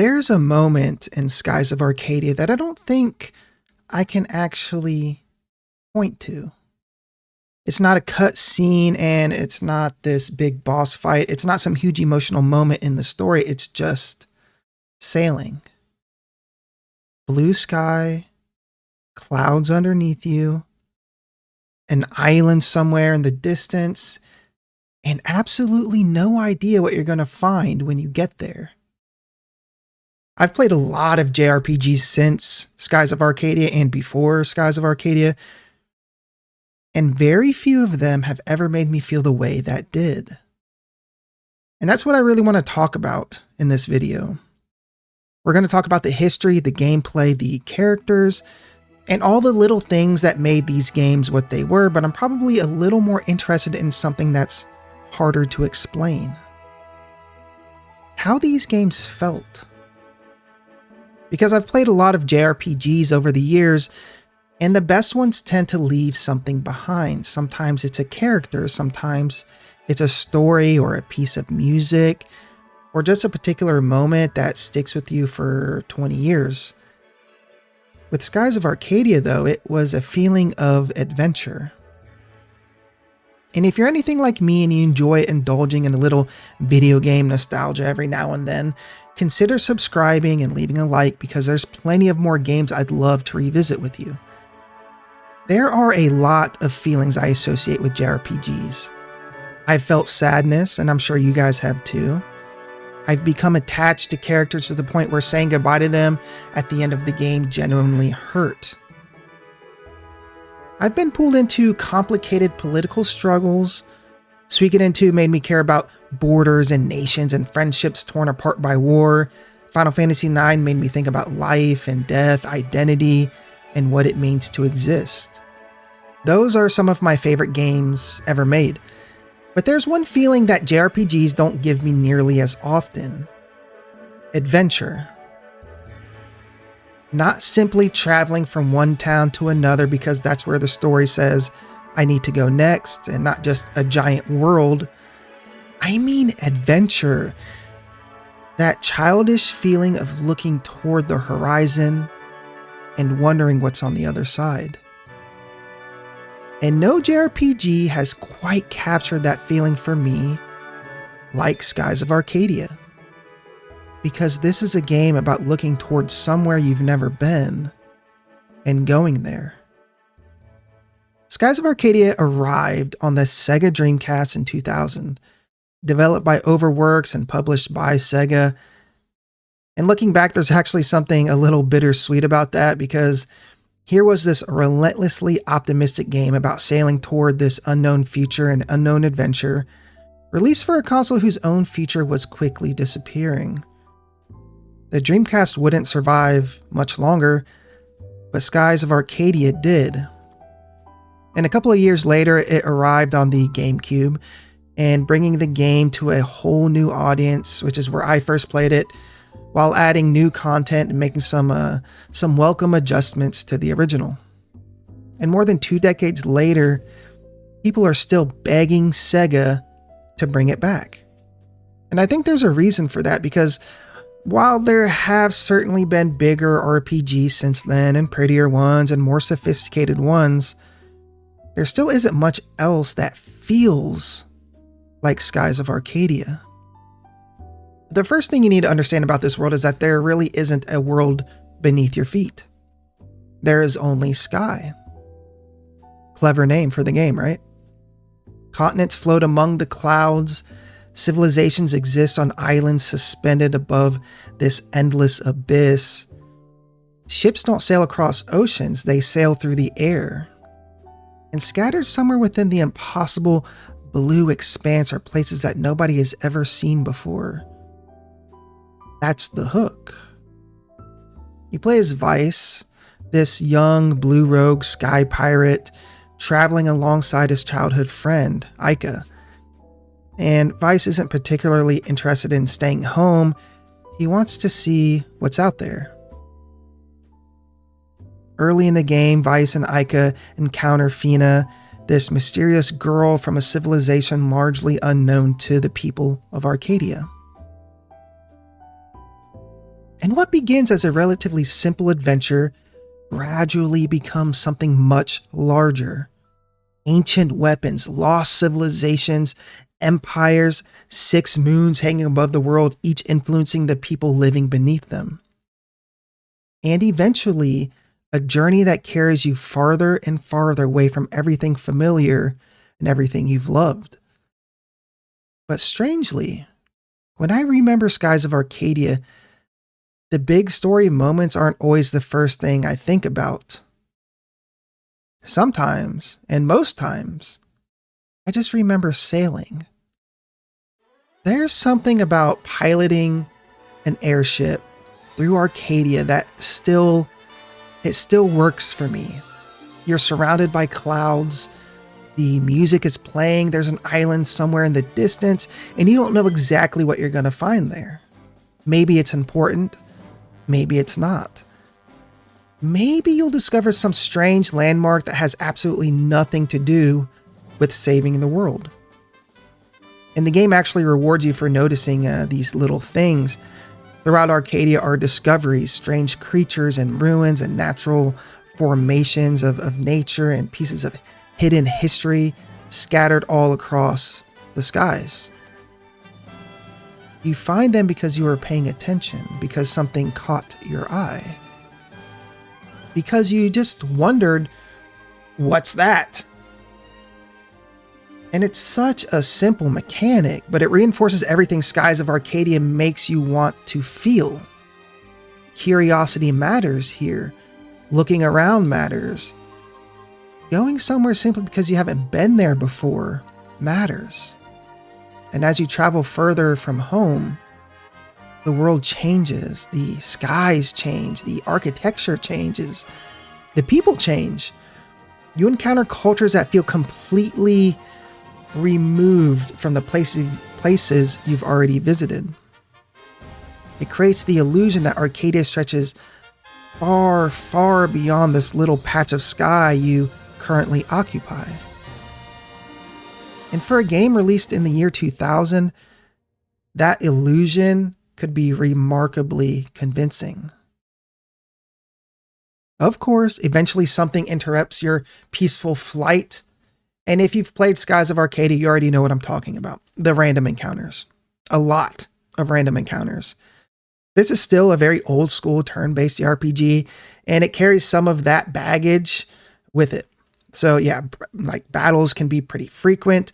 There's a moment in Skies of Arcadia that I don't think I can actually point to. It's not a cut scene and it's not this big boss fight. It's not some huge emotional moment in the story. It's just sailing. Blue sky, clouds underneath you, an island somewhere in the distance, and absolutely no idea what you're going to find when you get there. I've played a lot of JRPGs since Skies of Arcadia and before Skies of Arcadia, and very few of them have ever made me feel the way that did. And that's what I really want to talk about in this video. We're going to talk about the history, the gameplay, the characters, and all the little things that made these games what they were, but I'm probably a little more interested in something that's harder to explain. How these games felt. Because I've played a lot of JRPGs over the years, and the best ones tend to leave something behind. Sometimes it's a character, sometimes it's a story or a piece of music, or just a particular moment that sticks with you for 20 years. With Skies of Arcadia, though, it was a feeling of adventure. And if you're anything like me and you enjoy indulging in a little video game nostalgia every now and then, consider subscribing and leaving a like because there's plenty of more games I'd love to revisit with you. There are a lot of feelings I associate with JRPGs. I've felt sadness, and I'm sure you guys have too. I've become attached to characters to the point where saying goodbye to them at the end of the game genuinely hurt. I've been pulled into complicated political struggles. Suikoden 2 made me care about borders and nations and friendships torn apart by war. Final Fantasy IX made me think about life and death, identity, and what it means to exist. Those are some of my favorite games ever made. But there's one feeling that JRPGs don't give me nearly as often. Adventure. Not simply traveling from one town to another because that's where the story says I need to go next, and not just a giant world. I mean adventure. That childish feeling of looking toward the horizon and wondering what's on the other side. And no JRPG has quite captured that feeling for me like Skies of Arcadia. Because this is a game about looking towards somewhere you've never been and going there. Skies of Arcadia arrived on the Sega Dreamcast in 2000, developed by Overworks and published by Sega. And looking back, there's actually something a little bittersweet about that, because here was this relentlessly optimistic game about sailing toward this unknown future and unknown adventure, released for a console whose own feature was quickly disappearing. The Dreamcast wouldn't survive much longer, but Skies of Arcadia did. And a couple of years later, it arrived on the GameCube, and bringing the game to a whole new audience, which is where I first played it, while adding new content and making some welcome adjustments to the original. And more than 2 decades later, people are still begging Sega to bring it back. And I think there's a reason for that, because while there have certainly been bigger RPGs since then, and prettier ones, and more sophisticated ones, there still isn't much else that feels like Skies of Arcadia. The first thing you need to understand about this world is that there really isn't a world beneath your feet. There is only sky. Clever name for the game, right? Continents float among the clouds. Civilizations exist on islands suspended above this endless abyss. Ships don't sail across oceans, they sail through the air. And scattered somewhere within the impossible blue expanse are places that nobody has ever seen before. That's the hook. You play as Vice, this young blue rogue sky pirate traveling alongside his childhood friend, Aika. And Vice isn't particularly interested in staying home. He wants to see what's out there. Early in the game, Vice and Aika encounter Fina, this mysterious girl from a civilization largely unknown to the people of Arcadia. And what begins as a relatively simple adventure gradually becomes something much larger. Ancient weapons, lost civilizations, empires, 6 moons hanging above the world, each influencing the people living beneath them. And eventually, a journey that carries you farther and farther away from everything familiar and everything you've loved. But strangely, when I remember Skies of Arcadia, the big story moments aren't always the first thing I think about. Sometimes, and most times, I just remember sailing. There's something about piloting an airship through Arcadia that still works for me. You're surrounded by clouds, the music is playing, there's an island somewhere in the distance, and you don't know exactly what you're going to find there. Maybe it's important, maybe it's not. Maybe you'll discover some strange landmark that has absolutely nothing to do with saving the world. And the game actually rewards you for noticing these little things. Throughout Arcadia are discoveries, strange creatures and ruins and natural formations of nature and pieces of hidden history scattered all across the skies. You find them because you are paying attention, because something caught your eye. Because you just wondered, what's that? And it's such a simple mechanic, but it reinforces everything Skies of Arcadia makes you want to feel. Curiosity matters here. Looking around matters. Going somewhere simply because you haven't been there before matters. And as you travel further from home, the world changes, the skies change, the architecture changes, the people change. You encounter cultures that feel completely removed from the places you've already visited. It creates the illusion that Arcadia stretches far, far beyond this little patch of sky you currently occupy. And for a game released in the year 2000, that illusion could be remarkably convincing. Of course, eventually something interrupts your peaceful flight. And if you've played Skies of Arcadia, you already know what I'm talking about. The random encounters. A lot of random encounters. This is still a very old school turn-based JRPG, and it carries some of that baggage with it. So yeah, like battles can be pretty frequent.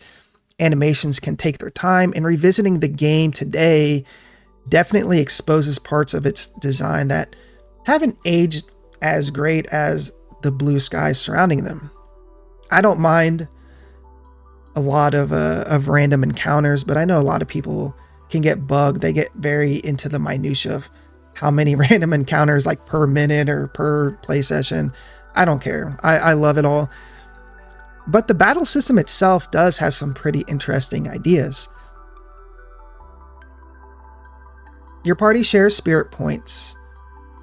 Animations can take their time, and revisiting the game today definitely exposes parts of its design that haven't aged as great as the blue skies surrounding them. I don't mind a lot of random encounters, but I know a lot of people can get bugged. They get very into the minutia of how many random encounters, like per minute or per play session. I don't care. I love it all. But the battle system itself does have some pretty interesting ideas. Your party shares spirit points,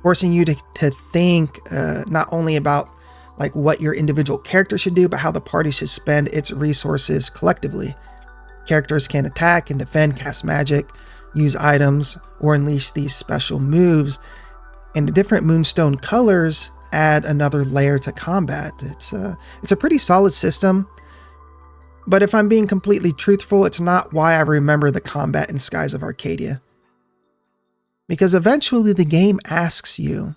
forcing you to think not only about like what your individual character should do, but how the party should spend its resources collectively. Characters can attack and defend, cast magic, use items, or unleash these special moves, and the different moonstone colors add another layer to combat. It's a pretty solid system, but if I'm being completely truthful, it's not why I remember the combat in Skies of Arcadia. Because eventually the game asks you,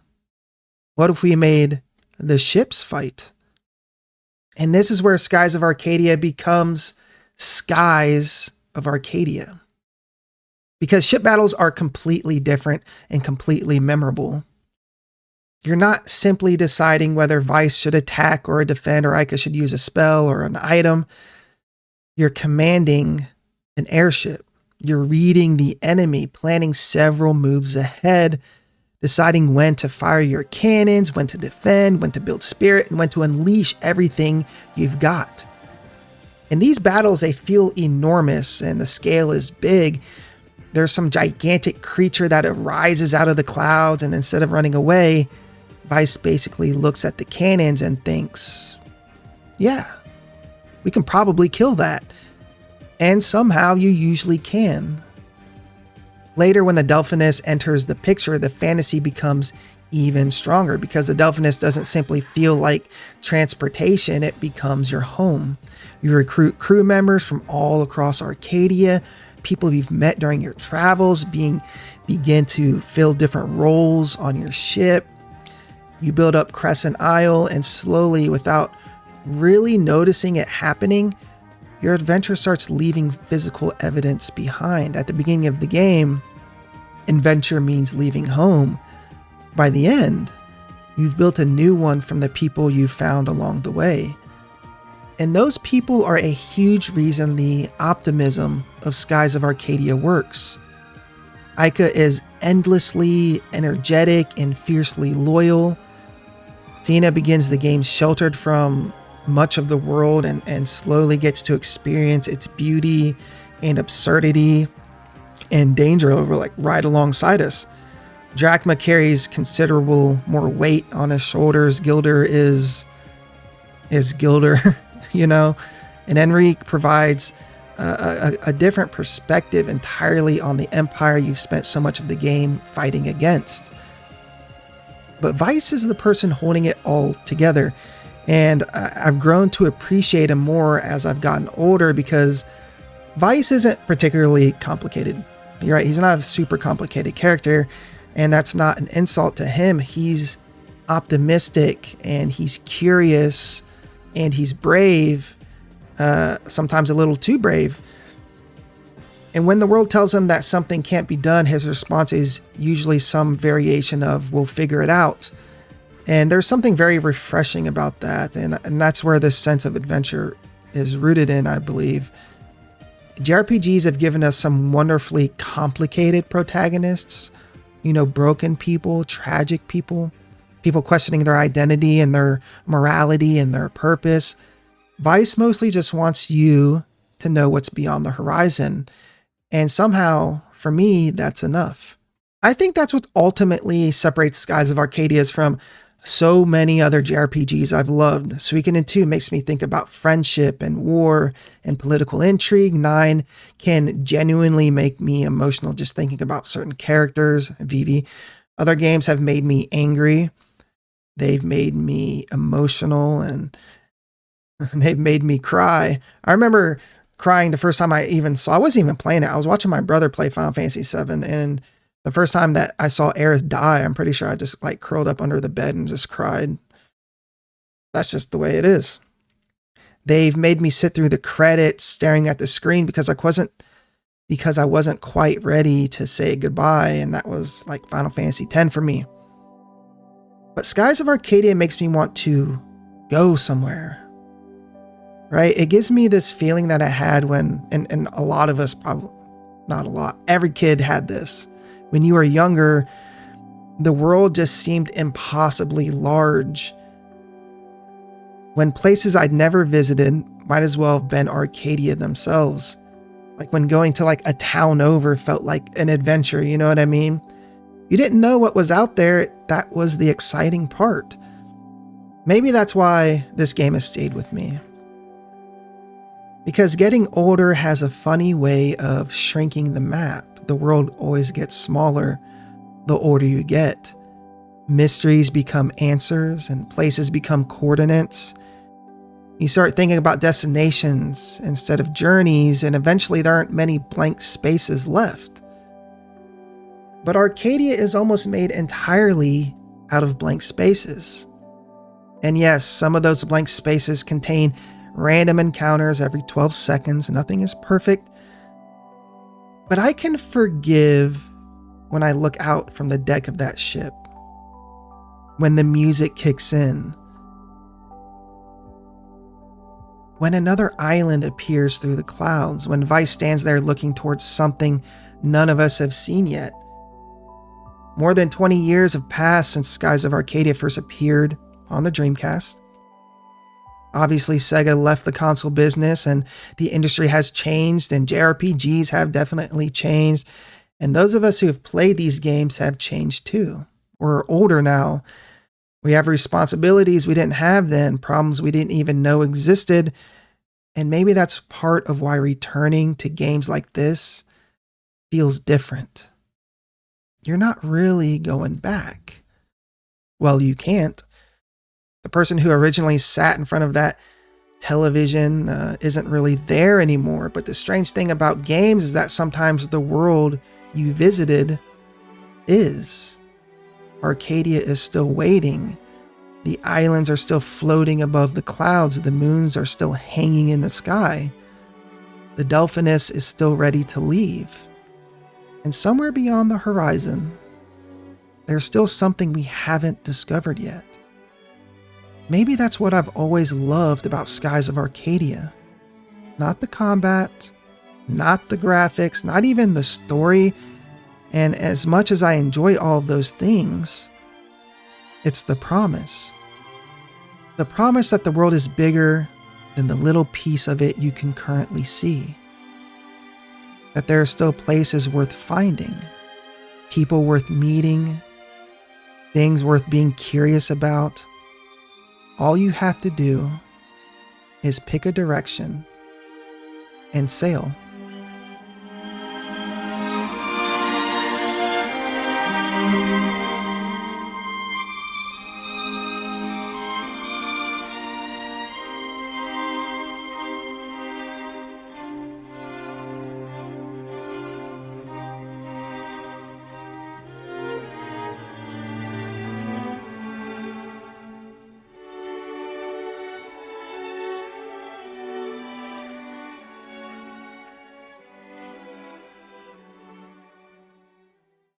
what if we made the ships fight? And this is where Skies of Arcadia becomes Skies of Arcadia. Because ship battles are completely different and completely memorable. You're not simply deciding whether Vice should attack or defend, or Ica should use a spell or an item. You're commanding an airship. You're reading the enemy, planning several moves ahead, deciding when to fire your cannons, when to defend, when to build spirit, and when to unleash everything you've got. In these battles, they feel enormous and the scale is big. There's some gigantic creature that arises out of the clouds, and instead of running away, Vice basically looks at the cannons and thinks, yeah, we can probably kill that. And somehow you usually can. Later, when the Delphinus enters the picture, the fantasy becomes even stronger because the Delphinus doesn't simply feel like transportation, it becomes your home. You recruit crew members from all across Arcadia, people you've met during your travels, begin to fill different roles on your ship. You build up Crescent Isle, and slowly, without really noticing it happening, your adventure starts leaving physical evidence behind. At the beginning of the game, adventure means leaving home. By the end, you've built a new one from the people you found along the way. And those people are a huge reason the optimism of Skies of Arcadia works. Aika is endlessly energetic and fiercely loyal. Fina begins the game sheltered from much of the world and slowly gets to experience its beauty and absurdity and danger right alongside us. Drachma carries considerable more weight on his shoulders. Gilder is Gilder, and Enrique provides a different perspective entirely on the empire you've spent so much of the game fighting against. But Vice is the person holding it all together, and I've grown to appreciate him more as I've gotten older because Vice isn't particularly complicated. You're right, he's not a super complicated character, and that's not an insult to him. He's optimistic, and he's curious, and he's brave, sometimes a little too brave. And when the world tells him that something can't be done, his response is usually some variation of, we'll figure it out. And there's something very refreshing about that, and that's where this sense of adventure is rooted in, I believe. JRPGs have given us some wonderfully complicated protagonists, broken people, tragic people questioning their identity and their morality and their purpose. Vice mostly just wants you to know what's beyond the horizon. And somehow, for me, that's enough. I think that's what ultimately separates Skies of Arcadia from so many other JRPGs I've loved. Suikoden 2 makes me think about friendship and war and political intrigue. 9 can genuinely make me emotional just thinking about certain characters. Vivi. Other games have made me angry. They've made me emotional, and they've made me cry. I remember crying the first time I wasn't even playing it. I was watching my brother play Final Fantasy VII, and the first time that I saw Aerith die, I'm pretty sure I just curled up under the bed and just cried. That's just the way it is. They've made me sit through the credits staring at the screen because I wasn't quite ready to say goodbye, and that was Final Fantasy X for me. But Skies of Arcadia makes me want to go somewhere. Right? It gives me this feeling that I had when, and a lot of us probably, not a lot, every kid had this. When you were younger, the world just seemed impossibly large. When places I'd never visited might as well have been Arcadia themselves. Like when going to a town over felt like an adventure, you know what I mean? You didn't know what was out there. That was the exciting part. Maybe that's why this game has stayed with me. Because getting older has a funny way of shrinking the map. The world always gets smaller the older you get. Mysteries become answers and places become coordinates. You start thinking about destinations instead of journeys, and eventually there aren't many blank spaces left. But Arcadia is almost made entirely out of blank spaces. And yes, some of those blank spaces contain random encounters every 12 seconds. Nothing is perfect. But I can forgive when I look out from the deck of that ship. When the music kicks in. When another island appears through the clouds. When Vice stands there looking towards something none of us have seen yet. More than 20 years have passed since Skies of Arcadia first appeared on the Dreamcast. Obviously, Sega left the console business and the industry has changed, and JRPGs have definitely changed. And those of us who have played these games have changed too. We're older now. We have responsibilities we didn't have then, problems we didn't even know existed. And maybe that's part of why returning to games like this feels different. you're not really going back. Well, you can't. The person who originally sat in front of that television isn't really there anymore. But the strange thing about games is that sometimes the world you visited is. Arcadia is still waiting. The islands are still floating above the clouds. The moons are still hanging in the sky. The Delphinus is still ready to leave. And somewhere beyond the horizon, there's still something we haven't discovered yet. Maybe that's what I've always loved about Skies of Arcadia. Not the combat, not the graphics, not even the story. And as much as I enjoy all of those things, it's the promise. The promise that the world is bigger than the little piece of it you can currently see. That there are still places worth finding, people worth meeting, things worth being curious about. All you have to do is pick a direction and sail.